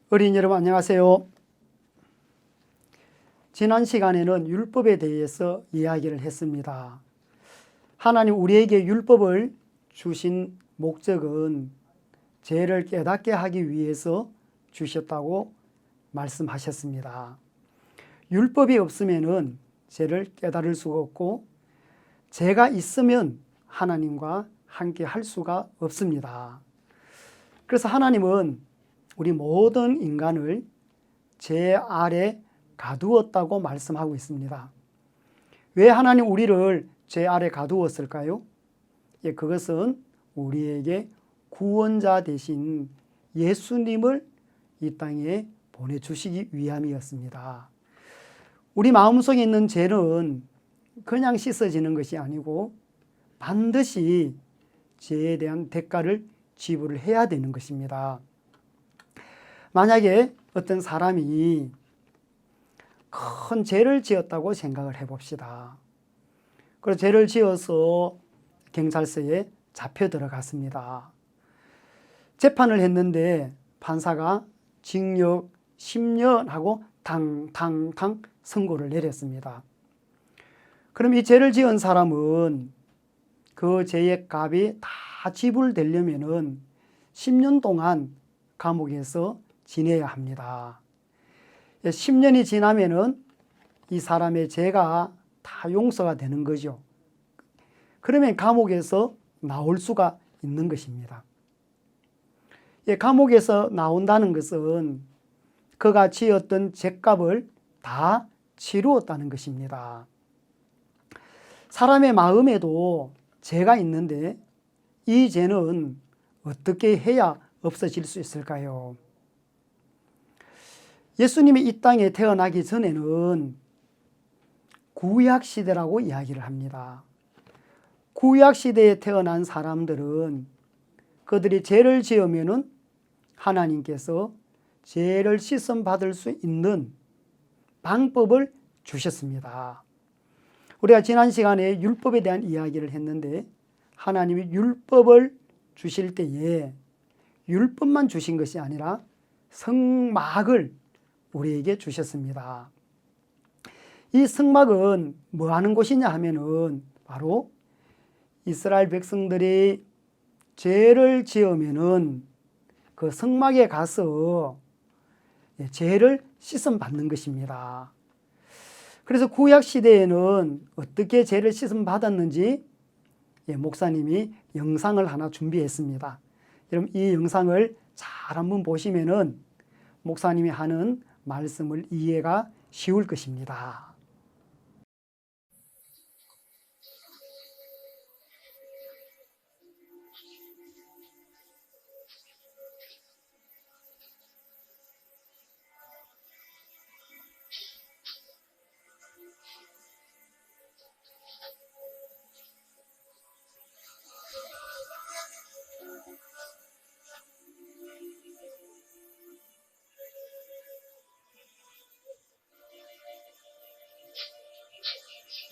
어린이 여러분 안녕하세요. 지난 시간에는 율법에 대해서 이야기를 했습니다. 하나님 우리에게 율법을 주신 목적은 죄를 깨닫게 하기 위해서 주셨다고 말씀하셨습니다. 율법이 없으면 죄를 깨달을 수가 없고 죄가 있으면 하나님과 함께 할 수가 없습니다. 그래서 하나님은 우리 모든 인간을 죄 아래 가두었다고 말씀하고 있습니다. 왜 하나님 우리를 죄 아래 가두었을까요? 그것은 우리에게 구원자 되신 예수님을 이 땅에 보내주시기 위함이었습니다. 우리 마음속에 있는 죄는 그냥 씻어지는 것이 아니고 반드시 죄에 대한 대가를 지불을 해야 되는 것입니다. 만약에 어떤 사람이 큰 죄를 지었다고 생각을 해봅시다. 그래서 죄를 지어서 경찰서에 잡혀 들어갔습니다. 재판을 했는데 판사가 징역 10년 하고 탕탕탕 선고를 내렸습니다. 그럼 이 죄를 지은 사람은 그 죄의 값이 다 지불되려면은 10년 동안 감옥에서 지내야 합니다. 10년이 지나면은 이 사람의 죄가 다 용서가 되는 거죠. 그러면 감옥에서 나올 수가 있는 것입니다. 감옥에서 나온다는 것은 그가 지었던 죄값을 다 치루었다는 것입니다. 사람의 마음에도 죄가 있는데 이 죄는 어떻게 해야 없어질 수 있을까요? 예수님이 이 땅에 태어나기 전에는 구약시대라고 이야기를 합니다. 구약시대에 태어난 사람들은 그들이 죄를 지으면은 하나님께서 죄를 씻음 받을 수 있는 방법을 주셨습니다. 우리가 지난 시간에 율법에 대한 이야기를 했는데 하나님이 율법을 주실 때에 율법만 주신 것이 아니라 성막을 우리에게 주셨습니다. 이 성막은 뭐 하는 곳이냐 하면은 바로 이스라엘 백성들이 죄를 지으면은 그 성막에 가서 죄를 씻음 받는 것입니다. 그래서 구약 시대에는 어떻게 죄를 씻음 받았는지 목사님이 영상을 하나 준비했습니다. 여러분 이 영상을 잘 한번 보시면은 목사님이 하는 말씀을 이해가 쉬울 것입니다.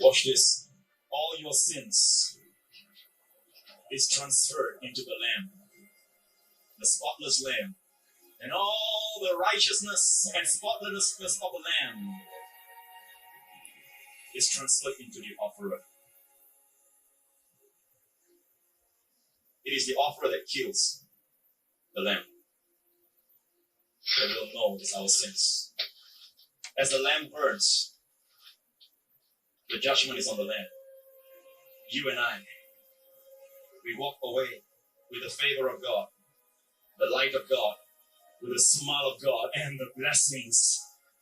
Watch this. All your sins is transferred into the Lamb, the spotless Lamb, and all the righteousness and spotlessness of the Lamb is transferred into the offerer. It is the offerer that kills the Lamb. That will know is our sins. As the Lamb burns, the judgment is on the Lamb. You and I, we walk away with the favor of God, the light of God, with the smile of God, and the blessings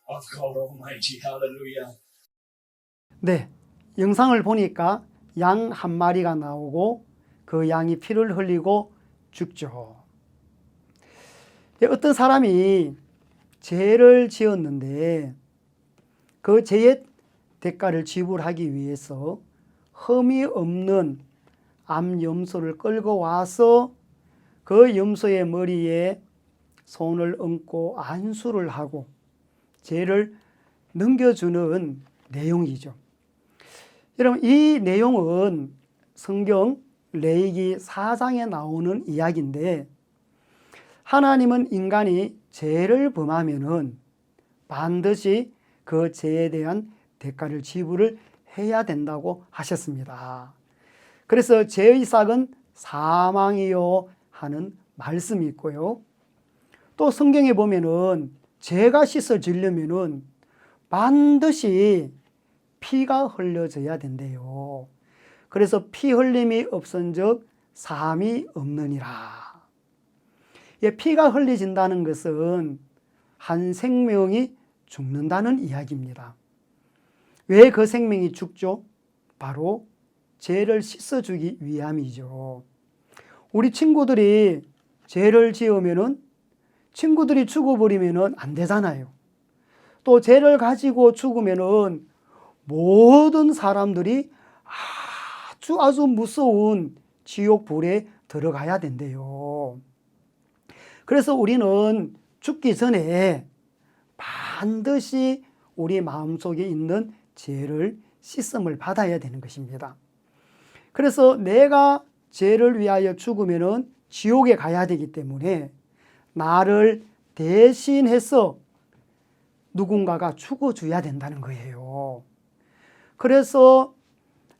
of God Almighty. Hallelujah. 네, 영상을 보니까 양 한 마리가 나오고 그 양이 피를 흘리고 죽죠. 어떤 사람이 죄를 지었는데 그 죄의 대가를 지불하기 위해서 흠이 없는 암염소를 끌고 와서 그 염소의 머리에 손을 얹고 안수를 하고 죄를 넘겨주는 내용이죠. 여러분 이 내용은 성경 레위기 4장에 나오는 이야기인데 하나님은 인간이 죄를 범하면은 반드시 그 죄에 대한 대가를 지불을 해야 된다고 하셨습니다. 그래서 죄의 삭은 사망이요 하는 말씀이 있고요. 또 성경에 보면은 죄가 씻어지려면은 반드시 피가 흘려져야 된대요. 그래서 피 흘림이 없은즉 삶이 없느니라. 피가 흘려진다는 것은 한 생명이 죽는다는 이야기입니다. 왜 그 생명이 죽죠? 바로 죄를 씻어주기 위함이죠. 우리 친구들이 죄를 지으면은 친구들이 죽어버리면은 안 되잖아요. 또 죄를 가지고 죽으면은 모든 사람들이 아주 무서운 지옥 불에 들어가야 된대요. 그래서 우리는 죽기 전에 반드시 우리 마음속에 있는 죄를 씻음을 받아야 되는 것입니다. 그래서 내가 죄를 위하여 죽으면은 지옥에 가야 되기 때문에 나를 대신해서 누군가가 죽어줘야 된다는 거예요. 그래서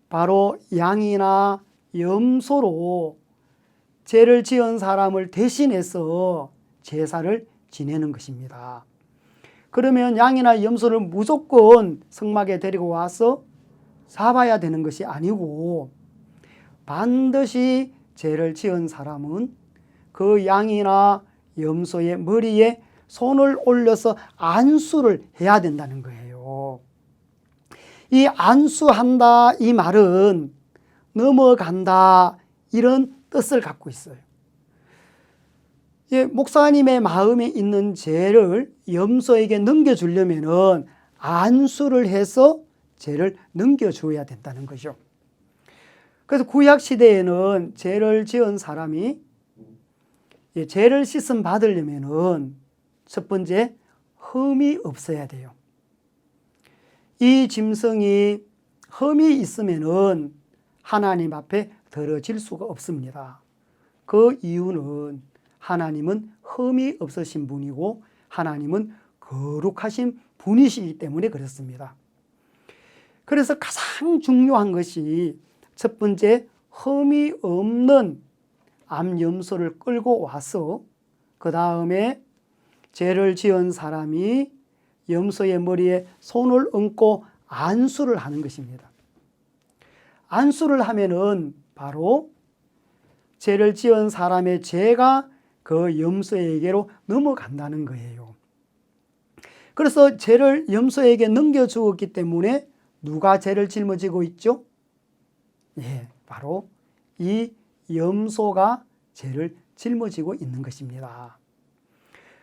바로 양이나 염소로 죄를 지은 사람을 대신해서 제사를 지내는 것입니다. 그러면 양이나 염소를 무조건 성막에 데리고 와서 잡아야 되는 것이 아니고 반드시 죄를 지은 사람은 그 양이나 염소의 머리에 손을 올려서 안수를 해야 된다는 거예요. 이 안수한다 이 말은 넘어간다 이런 뜻을 갖고 있어요. 목사님의 마음에 있는 죄를 염소에게 넘겨주려면 안수를 해서 죄를 넘겨줘야 된다는 거죠. 그래서 구약 시대에는 죄를 지은 사람이 죄를 씻음 받으려면 첫 번째 흠이 없어야 돼요. 이 짐승이 흠이 있으면은 하나님 앞에 드러질 수가 없습니다. 그 이유는 하나님은 흠이 없으신 분이고 하나님은 거룩하신 분이시기 때문에 그렇습니다. 그래서 가장 중요한 것이 첫 번째 흠이 없는 암염소를 끌고 와서 그 다음에 죄를 지은 사람이 염소의 머리에 손을 얹고 안수를 하는 것입니다. 안수를 하면은 바로 죄를 지은 사람의 죄가 그 염소에게로 넘어간다는 거예요. 그래서 죄를 염소에게 넘겨주었기 때문에 누가 죄를 짊어지고 있죠? 바로 이 염소가 죄를 짊어지고 있는 것입니다.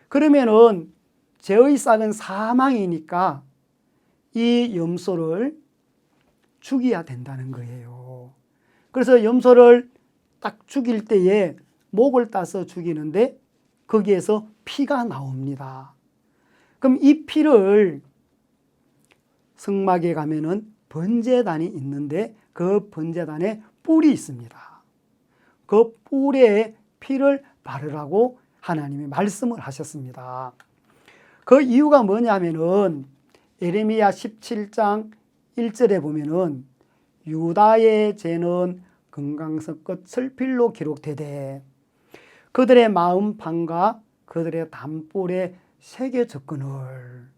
그러면은 죄의 삭은 사망이니까 이 염소를 죽여야 된다는 거예요. 그래서 염소를 딱 죽일 때에 목을 따서 죽이는데 거기에서 피가 나옵니다. 그럼 이 피를 성막에 가면은 번제단이 있는데 그 번제단에 뿔이 있습니다. 그 뿔에 피를 바르라고 하나님이 말씀을 하셨습니다. 그 이유가 뭐냐면은 예레미야 17장 1절에 보면은 유다의 죄는 금강석 끝 설필로 기록되되 그들의 마음판과 그들의 담볼에 새겨졌거늘.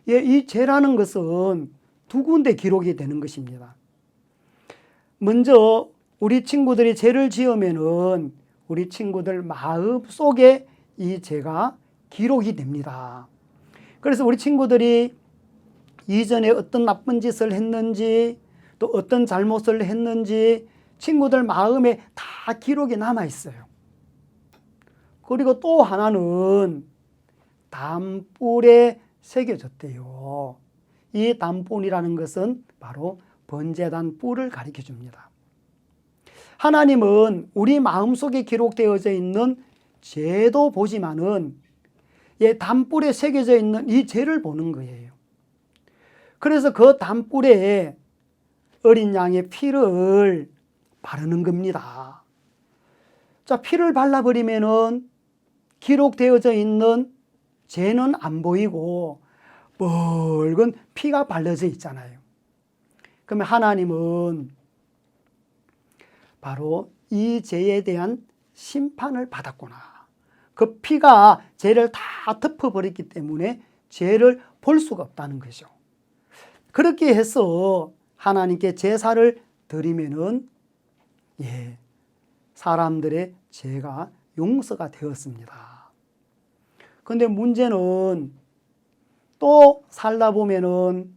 이 죄라는 것은 두 군데 기록이 되는 것입니다. 먼저 우리 친구들이 죄를 지으면은 우리 친구들 마음 속에 이 죄가 기록이 됩니다. 그래서 우리 친구들이 이전에 어떤 나쁜 짓을 했는지 또 어떤 잘못을 했는지 친구들 마음에 다 기록이 남아 있어요. 그리고 또 하나는 담불에 새겨졌대요. 이 담불이라는 것은 바로 번제단 뿔을 가리켜 줍니다. 하나님은 우리 마음속에 기록되어져 있는 죄도 보지만은 담불에 새겨져 있는 이 죄를 보는 거예요. 그래서 그 담불에 어린 양의 피를 바르는 겁니다. 자, 피를 발라버리면은 기록되어져 있는 죄는 안 보이고 붉은 피가 발려져 있잖아요. 그러면 하나님은 바로 이 죄에 대한 심판을 받았구나. 그 피가 죄를 다 덮어버렸기 때문에 죄를 볼 수가 없다는 거죠. 그렇게 해서 하나님께 제사를 드리면은 사람들의 죄가 용서가 되었습니다. 그런데 문제는 또 살다 보면은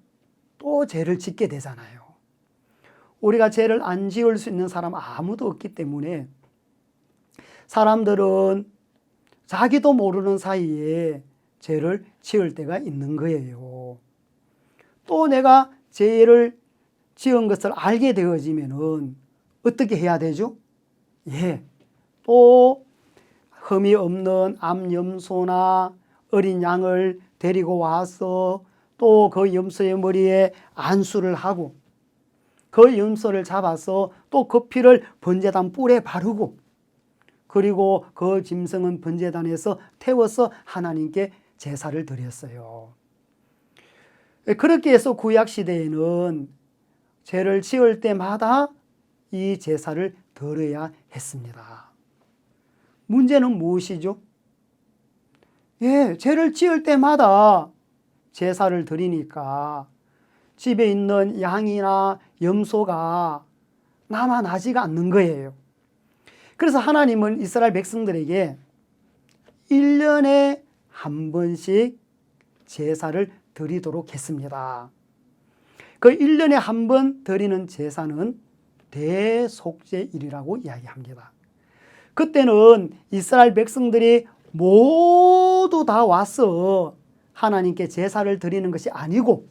또 죄를 짓게 되잖아요. 우리가 죄를 안 지을 수 있는 사람 아무도 없기 때문에 사람들은 자기도 모르는 사이에 죄를 지을 때가 있는 거예요. 또 내가 죄를 지은 것을 알게 되어지면은 어떻게 해야 되죠? 또 흠이 없는 암염소나 어린 양을 데리고 와서 또 그 염소의 머리에 안수를 하고 그 염소를 잡아서 또 그 피를 번제단 뿔에 바르고 그리고 그 짐승은 번제단에서 태워서 하나님께 제사를 드렸어요. 그렇게 해서 구약시대에는 죄를 지을 때마다 이 제사를 드려야 했습니다. 문제는 무엇이죠? 죄를 지을 때마다 제사를 드리니까 집에 있는 양이나 염소가 남아나지가 않는 거예요. 그래서 하나님은 이스라엘 백성들에게 1년에 한 번씩 제사를 드리도록 했습니다. 그 1년에 한 번 드리는 제사는 대속죄일이라고 이야기합니다. 그때는 이스라엘 백성들이 모두 다 와서 하나님께 제사를 드리는 것이 아니고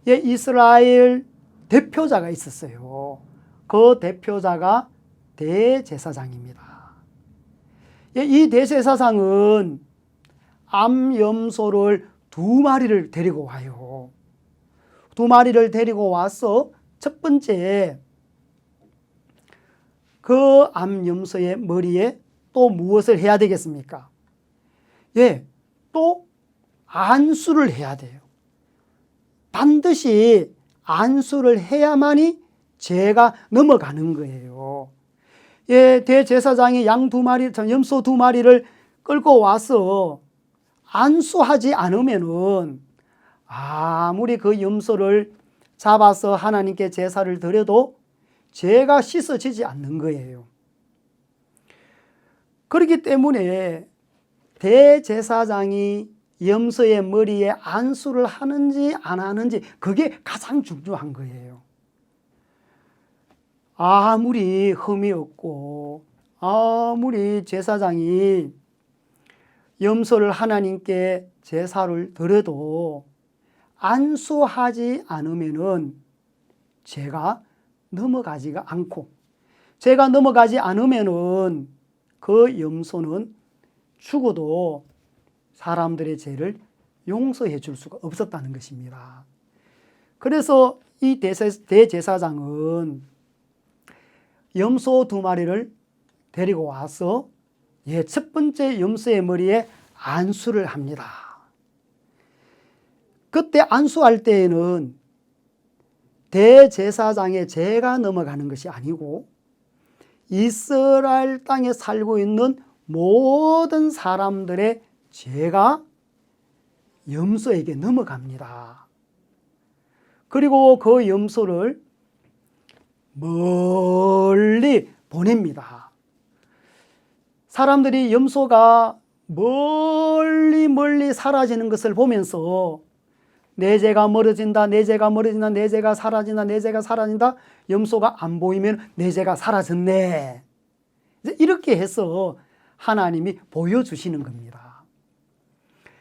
이스라엘 대표자가 있었어요. 그 대표자가 대제사장입니다. 이 대제사장은 암염소를 2마리를 데리고 와요. 2마리를 데리고 와서 첫 번째 그 암염소의 머리에 또 무엇을 해야 되겠습니까? 또 안수를 해야 돼요. 반드시 안수를 해야만이 죄가 넘어가는 거예요. 대제사장이 양 2마리, 염소 2마리를 끌고 와서 안수하지 않으면은 아무리 그 염소를 잡아서 하나님께 제사를 드려도 죄가 씻어지지 않는 거예요. 그렇기 때문에 대제사장이 염소의 머리에 안수를 하는지 안 하는지 그게 가장 중요한 거예요. 아무리 흠이 없고 아무리 제사장이 염소를 하나님께 제사를 드려도 안수하지 않으면은 죄가 넘어가지가 않고 죄가 넘어가지 않으면은 그 염소는 죽어도 사람들의 죄를 용서해 줄 수가 없었다는 것입니다. 그래서 이 대제사장은 염소 2마리를 데리고 와서 첫 번째 염소의 머리에 안수를 합니다. 그때 안수할 때에는 대제사장의 죄가 넘어가는 것이 아니고 이스라엘 땅에 살고 있는 모든 사람들의 죄가 염소에게 넘어갑니다. 그리고 그 염소를 멀리 보냅니다. 사람들이 염소가 멀리 사라지는 것을 보면서 내 죄가 멀어진다, 내 죄가 멀어진다, 내 죄가 사라진다, 내 죄가 사라진다. 염소가 안 보이면 내 죄가 사라졌네. 이렇게 해서 하나님이 보여주시는 겁니다.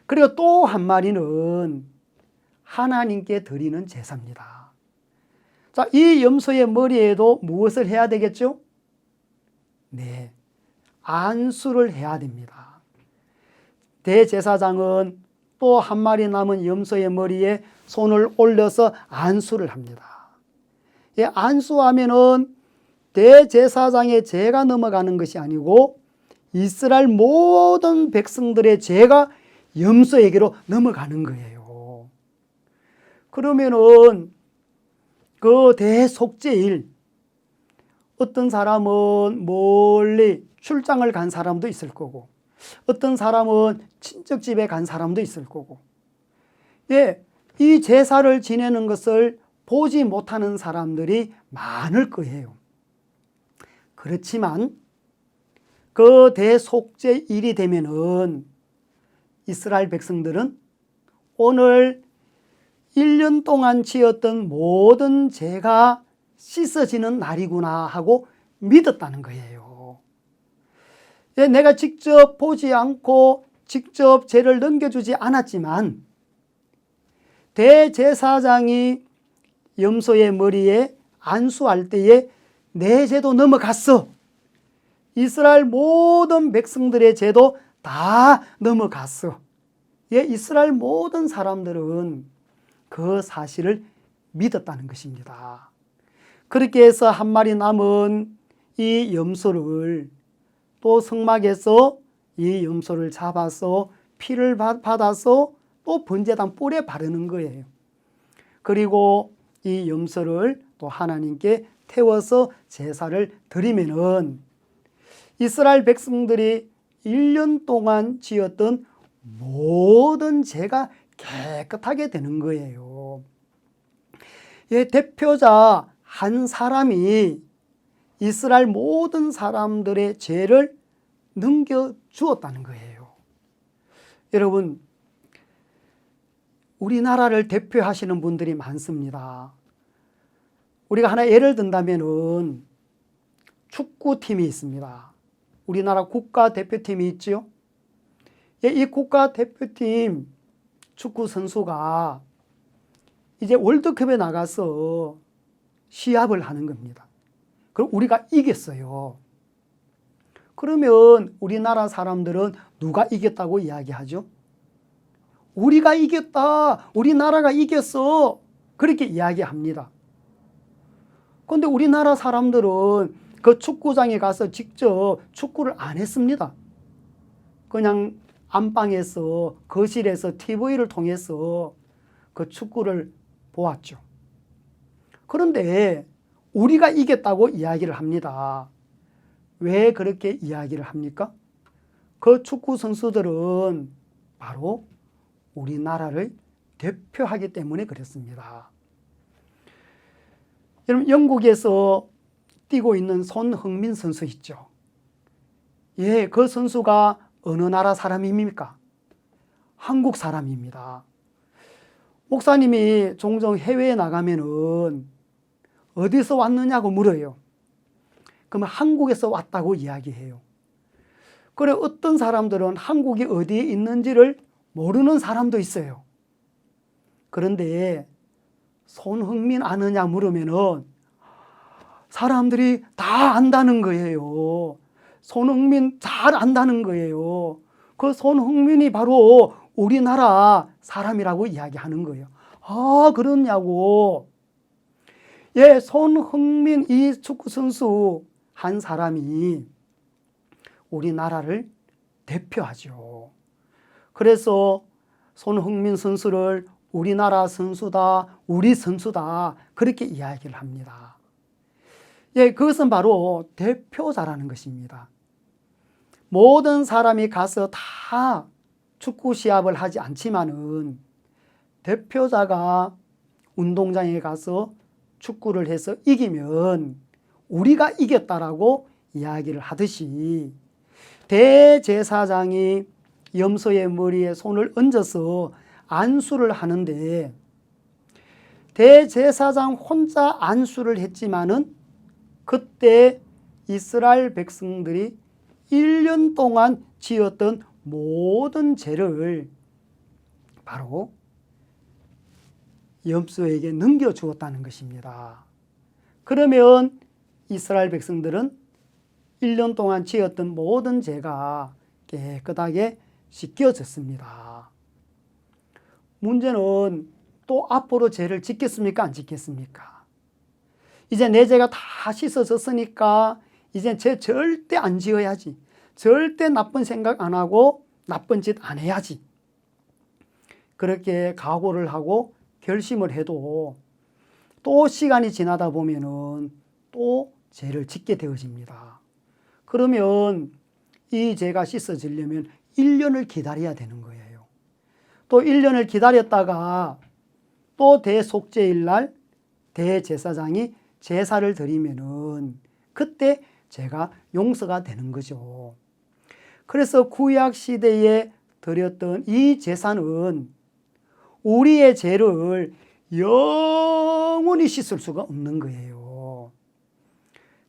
그리고 또 한 마리는 하나님께 드리는 제사입니다. 자, 이 염소의 머리에도 무엇을 해야 되겠죠? 안수를 해야 됩니다. 대제사장은 또 한 마리 남은 염소의 머리에 손을 올려서 안수를 합니다. 안수하면은 대제사장의 죄가 넘어가는 것이 아니고 이스라엘 모든 백성들의 죄가 염소에게로 넘어가는 거예요. 그러면은 그 대속죄일, 어떤 사람은 멀리 출장을 간 사람도 있을 거고, 어떤 사람은 친척집에 간 사람도 있을 거고, 예, 이 제사를 지내는 것을 보지 못하는 사람들이 많을 거예요. 그렇지만 그 대속죄일이 되면은 이스라엘 백성들은 오늘 1년 동안 지었던 모든 죄가 씻어지는 날이구나 하고 믿었다는 거예요. 예, 내가 직접 보지 않고 직접 죄를 넘겨주지 않았지만 대제사장이 염소의 머리에 안수할 때에 내 죄도 넘어갔어. 이스라엘 모든 백성들의 죄도 다 넘어갔어. 예, 이스라엘 모든 사람들은 그 사실을 믿었다는 것입니다. 그렇게 해서 한 마리 남은 이 염소를 또 성막에서 이 염소를 잡아서 피를 받아서 또 번제단 뿔에 바르는 거예요. 그리고 이 염소를 또 하나님께 태워서 제사를 드리면은 이스라엘 백성들이 1년 동안 지었던 모든 죄가 깨끗하게 되는 거예요. 예, 대표자 한 사람이 이스라엘 모든 사람들의 죄를 넘겨주었다는 거예요. 여러분, 우리나라를 대표하시는 분들이 많습니다. 우리가 하나 예를 든다면은 축구팀이 있습니다. 우리나라 국가대표팀이 있죠. 예, 이 국가대표팀 축구 선수가 이제 월드컵에 나가서 시합을 하는 겁니다. 그럼 우리가 이겼어요. 그러면 우리나라 사람들은 누가 이겼다고 이야기하죠? 우리가 이겼다. 우리나라가 이겼어. 그렇게 이야기합니다. 그런데 우리나라 사람들은 그 축구장에 가서 직접 축구를 안 했습니다. 그냥 안방에서, 거실에서 TV를 통해서 그 축구를 보았죠. 그런데 우리가 이겼다고 이야기를 합니다. 왜 그렇게 이야기를 합니까? 그 축구 선수들은 바로 우리나라를 대표하기 때문에 그렇습니다. 여러분, 영국에서 뛰고 있는 손흥민 선수 있죠. 예, 그 선수가 어느 나라 사람입니까? 한국 사람입니다. 목사님이 종종 해외에 나가면은 어디서 왔느냐고 물어요. 그러면 한국에서 왔다고 이야기해요. 그래, 어떤 사람들은 한국이 어디에 있는지를 모르는 사람도 있어요. 그런데 손흥민 아느냐 물으면은 사람들이 다 안다는 거예요. 손흥민 잘 안다는 거예요. 그 손흥민이 바로 우리나라 사람이라고 이야기하는 거예요. 아, 그렇냐고. 예, 손흥민 이 축구 선수 한 사람이 우리나라를 대표하죠. 그래서 손흥민 선수를 우리나라 선수다, 우리 선수다, 그렇게 이야기를 합니다. 예, 그것은 바로 대표자라는 것입니다. 모든 사람이 가서 다 축구 시합을 하지 않지만은 대표자가 운동장에 가서 축구를 해서 이기면 우리가 이겼다라고 이야기를 하듯이 대제사장이 염소의 머리에 손을 얹어서 안수를 하는데 대제사장 혼자 안수를 했지만은 그때 이스라엘 백성들이 1년 동안 지었던 모든 죄를 바로 염소에게 넘겨주었다는 것입니다. 그러면 이스라엘 백성들은 1년 동안 지었던 모든 죄가 깨끗하게 씻겨졌습니다. 문제는 또 앞으로 죄를 짓겠습니까? 안 짓겠습니까? 이제 내 죄가 다 씻어졌으니까 이제 죄 절대 안 지어야지. 절대 나쁜 생각 안 하고 나쁜 짓 안 해야지. 그렇게 각오를 하고 결심을 해도 또 시간이 지나다 보면은 또 죄를 짓게 되어집니다. 그러면 이 죄가 씻어지려면 1년을 기다려야 되는 거예요. 또 1년을 기다렸다가 또 대속죄일 날 대제사장이 제사를 드리면은 그때 죄가 용서가 되는 거죠. 그래서 구약 시대에 드렸던 이 제사는 우리의 죄를 영원히 씻을 수가 없는 거예요.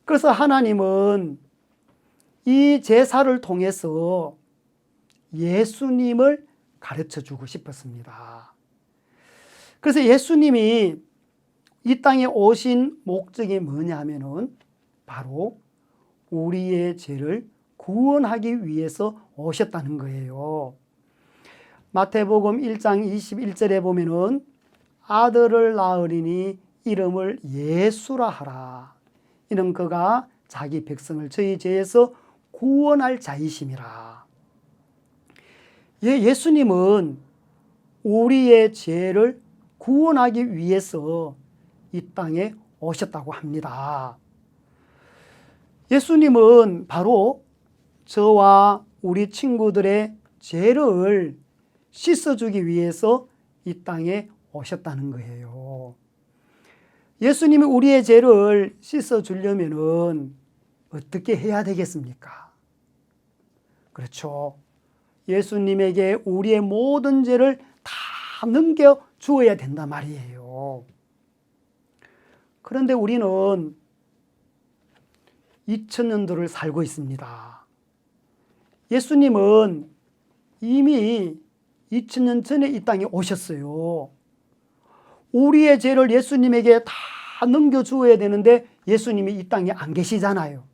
그래서 하나님은 이 제사를 통해서 예수님을 가르쳐 주고 싶었습니다. 그래서 예수님이 이 땅에 오신 목적이 뭐냐 하면은 바로 우리의 죄를 구원하기 위해서 오셨다는 거예요. 마태복음 1장 21절에 보면은 아들을 낳으리니 이름을 예수라 하라. 이는 그가 자기 백성을 저희 죄에서 구원할 자이심이라. 예수님은 우리의 죄를 구원하기 위해서 이 땅에 오셨다고 합니다. 예수님은 바로 저와 우리 친구들의 죄를 씻어주기 위해서 이 땅에 오셨다는 거예요. 예수님이 우리의 죄를 씻어주려면은 어떻게 해야 되겠습니까? 그렇죠. 예수님에게 우리의 모든 죄를 다 넘겨 주어야 된단 말이에요. 그런데 우리는 2000년도를 살고 있습니다. 예수님은 이미 2000년 전에 이 땅에 오셨어요. 우리의 죄를 예수님에게 다 넘겨주어야 되는데 예수님이 이 땅에 안 계시잖아요.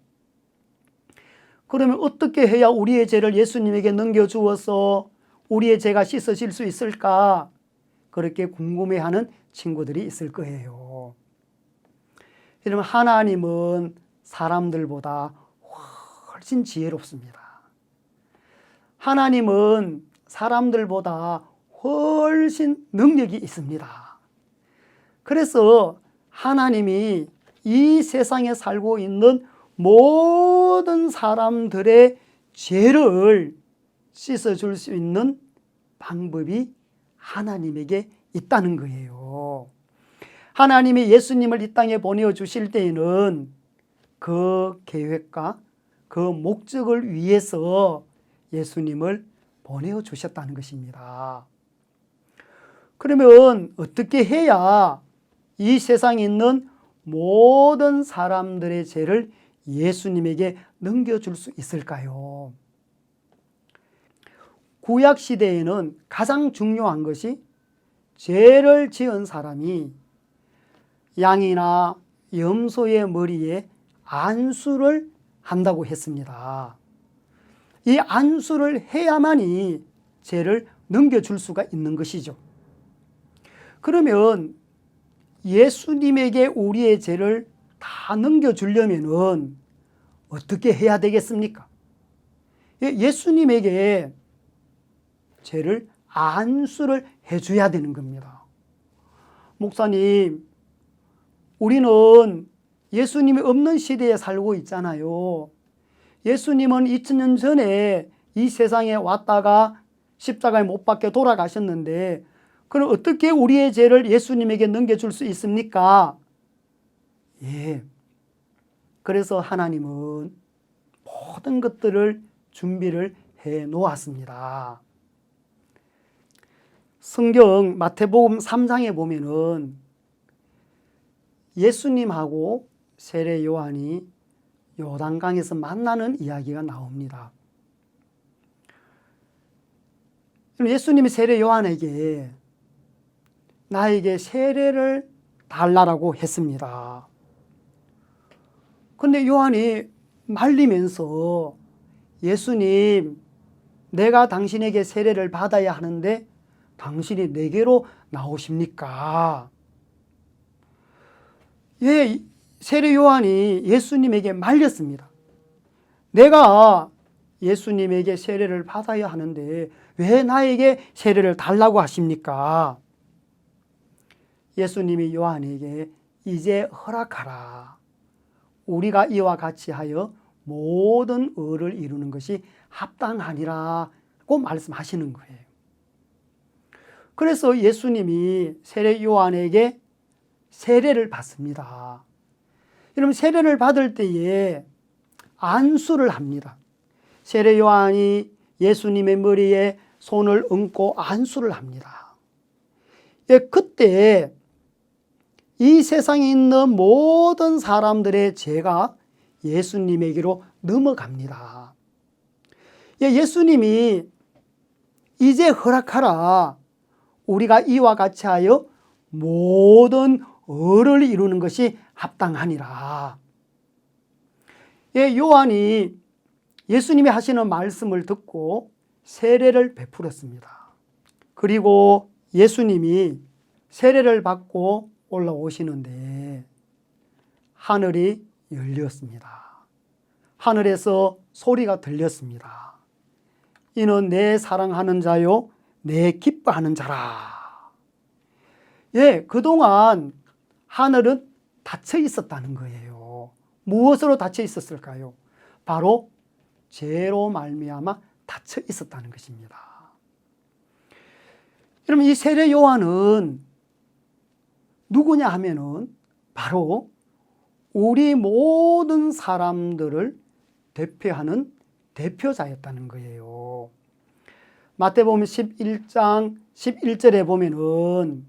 그러면 어떻게 해야 우리의 죄를 예수님에게 넘겨주어서 우리의 죄가 씻어질 수 있을까? 그렇게 궁금해하는 친구들이 있을 거예요. 여러분, 하나님은 사람들보다 훨씬 지혜롭습니다. 하나님은 사람들보다 훨씬 능력이 있습니다. 그래서 하나님이 이 세상에 살고 있는 모든 사람들의 죄를 씻어줄 수 있는 방법이 하나님에게 있다는 거예요. 하나님이 예수님을 이 땅에 보내주실 때에는 그 계획과 그 목적을 위해서 예수님을 보내주셨다는 것입니다. 그러면 어떻게 해야 이 세상에 있는 모든 사람들의 죄를 예수님에게 넘겨줄 수 있을까요? 구약 시대에는 가장 중요한 것이 죄를 지은 사람이 양이나 염소의 머리에 안수를 한다고 했습니다. 이 안수를 해야만이 죄를 넘겨줄 수가 있는 것이죠. 그러면 예수님에게 우리의 죄를 다 넘겨주려면 어떻게 해야 되겠습니까? 예수님에게 죄를 안수를 해줘야 되는 겁니다. 목사님, 우리는 예수님이 없는 시대에 살고 있잖아요. 예수님은 2000년 전에 이 세상에 왔다가 십자가에 못 박혀 돌아가셨는데 그럼 어떻게 우리의 죄를 예수님에게 넘겨줄 수 있습니까? 예. 그래서 하나님은 모든 것들을 준비를 해 놓았습니다. 성경 마태복음 3장에 보면은 예수님하고 세례 요한이 요단강에서 만나는 이야기가 나옵니다. 예수님이 세례 요한에게 나에게 세례를 달라고 했습니다. 그런데 요한이 말리면서 예수님, 내가 당신에게 세례를 받아야 하는데 당신이 내게로 나오십니까? 세례 요한이 예수님에게 말렸습니다. 내가 예수님에게 세례를 받아야 하는데 왜 나에게 세례를 달라고 하십니까? 예수님이 요한에게 이제 허락하라. 우리가 이와 같이 하여 모든 의를 이루는 것이 합당하니라고 말씀하시는 거예요. 그래서 예수님이 세례 요한에게 세례를 받습니다. 여러분, 세례를 받을 때에 안수를 합니다. 세례 요한이 예수님의 머리에 손을 얹고 안수를 합니다. 예, 그때 이 세상에 있는 모든 사람들의 죄가 예수님에게로 넘어갑니다. 예, 예수님이 이제 허락하라. 우리가 이와 같이 하여 모든 의를 이루는 것이 합당하니라. 예, 요한이 예수님이 하시는 말씀을 듣고 세례를 베풀었습니다. 그리고 예수님이 세례를 받고 올라오시는데 하늘이 열렸습니다. 하늘에서 소리가 들렸습니다. 이는 내 사랑하는 자요, 내 기뻐하는 자라. 예, 그동안 하늘은 닫혀 있었다는 거예요. 무엇으로 닫혀 있었을까요? 바로 죄로 말미암아 닫혀 있었다는 것입니다. 여러분, 이 세례 요한은 누구냐 하면은 바로 우리 모든 사람들을 대표하는 대표자였다는 거예요. 마태복음 11장 11절에 보면은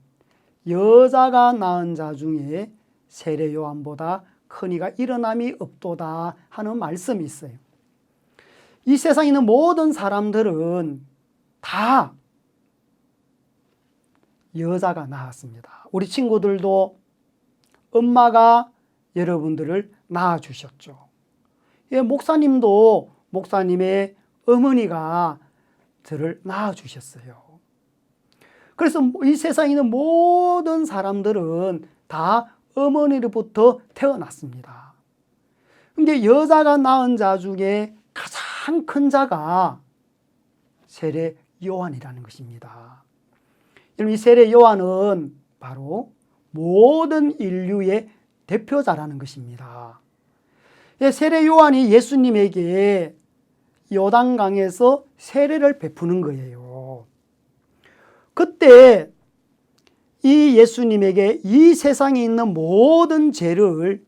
여자가 낳은 자 중에 세례 요한보다 큰 이가 일어남이 없도다 하는 말씀이 있어요. 이 세상에 있는 모든 사람들은 다 여자가 낳았습니다. 우리 친구들도 엄마가 여러분들을 낳아주셨죠. 예, 목사님도 목사님의 어머니가 저를 낳아주셨어요. 그래서 이 세상에 있는 모든 사람들은 다 어머니로부터 태어났습니다. 근데 여자가 낳은 자 중에 가장 큰 자가 세례 요한이라는 것입니다. 여러분, 이 세례 요한은 바로 모든 인류의 대표자라는 것입니다. 세례 요한이 예수님에게 요단강에서 세례를 베푸는 거예요. 그때 이 예수님에게 이 세상에 있는 모든 죄를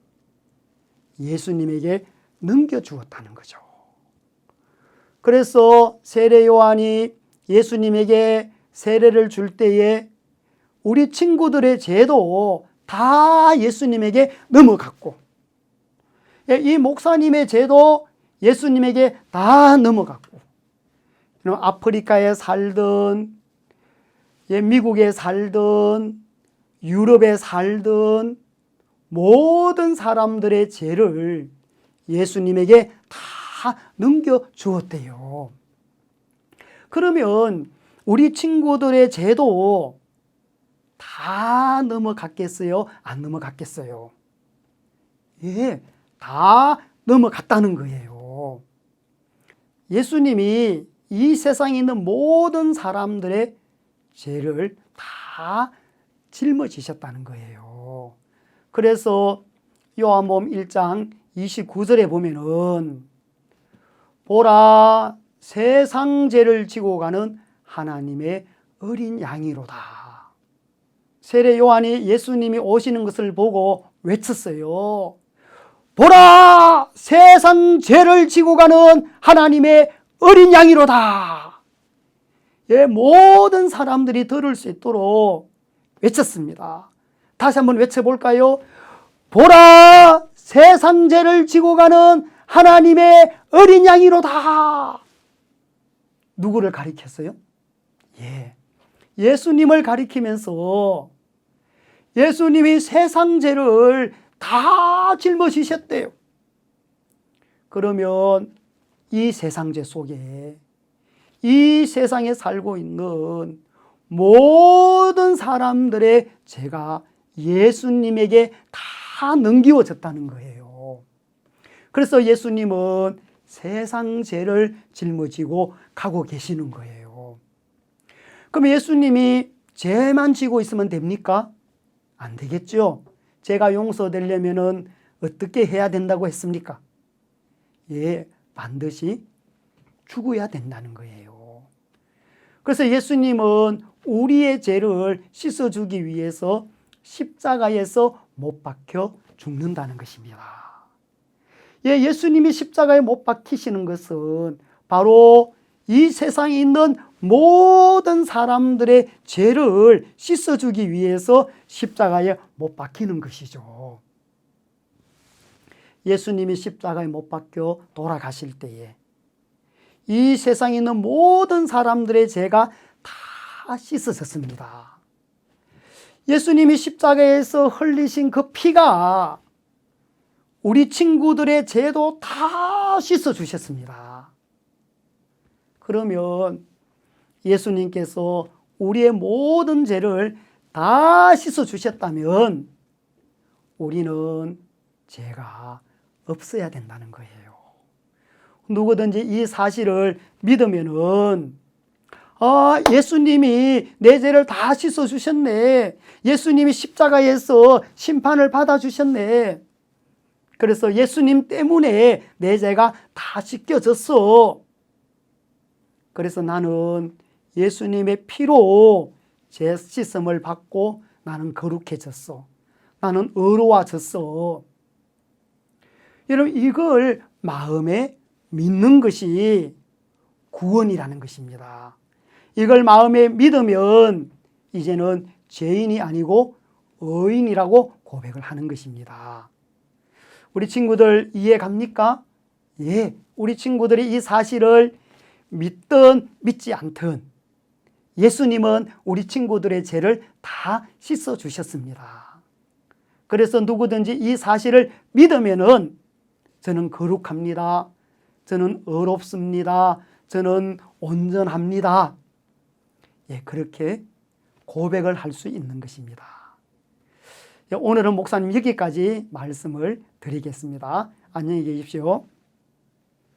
예수님에게 넘겨주었다는 거죠. 그래서 세례 요한이 예수님에게 세례를 줄 때에 우리 친구들의 죄도 다 예수님에게 넘어갔고, 이 목사님의 죄도 예수님에게 다 넘어갔고, 아프리카에 살든 미국에 살든 유럽에 살든 모든 사람들의 죄를 예수님에게 다 넘겨주었대요. 그러면 우리 친구들의 죄도 다 넘어갔겠어요? 안 넘어갔겠어요? 예, 다 넘어갔다는 거예요. 예수님이 이 세상에 있는 모든 사람들의 죄를 다 짊어지셨다는 거예요. 그래서 요한복음 1장 29절에 보면은 보라, 세상 죄를 지고 가는 하나님의 어린 양이로다. 세례 요한이 예수님이 오시는 것을 보고 외쳤어요. 보라, 세상 죄를 지고 가는 하나님의 어린 양이로다. 예, 모든 사람들이 들을 수 있도록 외쳤습니다. 다시 한번 외쳐볼까요? 보라, 세상 죄를 지고 가는 하나님의 어린 양이로다. 누구를 가리켰어요? 예, 예수님을 가리키면서 예수님이 세상 죄를 다 짊어지셨대요. 그러면 이 세상 죄 속에 이 세상에 살고 있는 모든 사람들의 죄가 예수님에게 다 넘기워졌다는 거예요. 그래서 예수님은 세상 죄를 짊어지고 가고 계시는 거예요. 그럼 예수님이 죄만 지고 있으면 됩니까? 안 되겠죠. 죄가 용서되려면은 어떻게 해야 된다고 했습니까? 예, 반드시 죽어야 된다는 거예요. 그래서 예수님은 우리의 죄를 씻어주기 위해서 십자가에서 못 박혀 죽는다는 것입니다. 예, 예수님이 십자가에 못 박히시는 것은 바로 이 세상에 있는 모든 사람들의 죄를 씻어주기 위해서 십자가에 못 박히는 것이죠. 예수님이 십자가에 못 박혀 돌아가실 때에 이 세상에 있는 모든 사람들의 죄가 다 씻어졌습니다. 예수님이 십자가에서 흘리신 그 피가 우리 친구들의 죄도 다 씻어주셨습니다. 그러면 예수님께서 우리의 모든 죄를 다 씻어주셨다면 우리는 죄가 없어야 된다는 거예요. 누구든지 이 사실을 믿으면은 예수님이 내 죄를 다 씻어주셨네. 예수님이 십자가에서 심판을 받아주셨네. 그래서 예수님 때문에 내 죄가 다 씻겨졌어. 그래서 나는 예수님의 피로 죄 씻음을 받고 나는 거룩해졌어. 나는 의로워졌어. 여러분, 이걸 마음에 믿는 것이 구원이라는 것입니다. 이걸 마음에 믿으면 이제는 죄인이 아니고 의인이라고 고백을 하는 것입니다. 우리 친구들 이해 갑니까? 예, 우리 친구들이 이 사실을 믿든 믿지 않든 예수님은 우리 친구들의 죄를 다 씻어 주셨습니다. 그래서 누구든지 이 사실을 믿으면은 저는 거룩합니다. 저는 의롭습니다. 저는 온전합니다. 예, 그렇게 고백을 할 수 있는 것입니다. 오늘은 목사님 여기까지 말씀을 드리겠습니다. 안녕히 계십시오.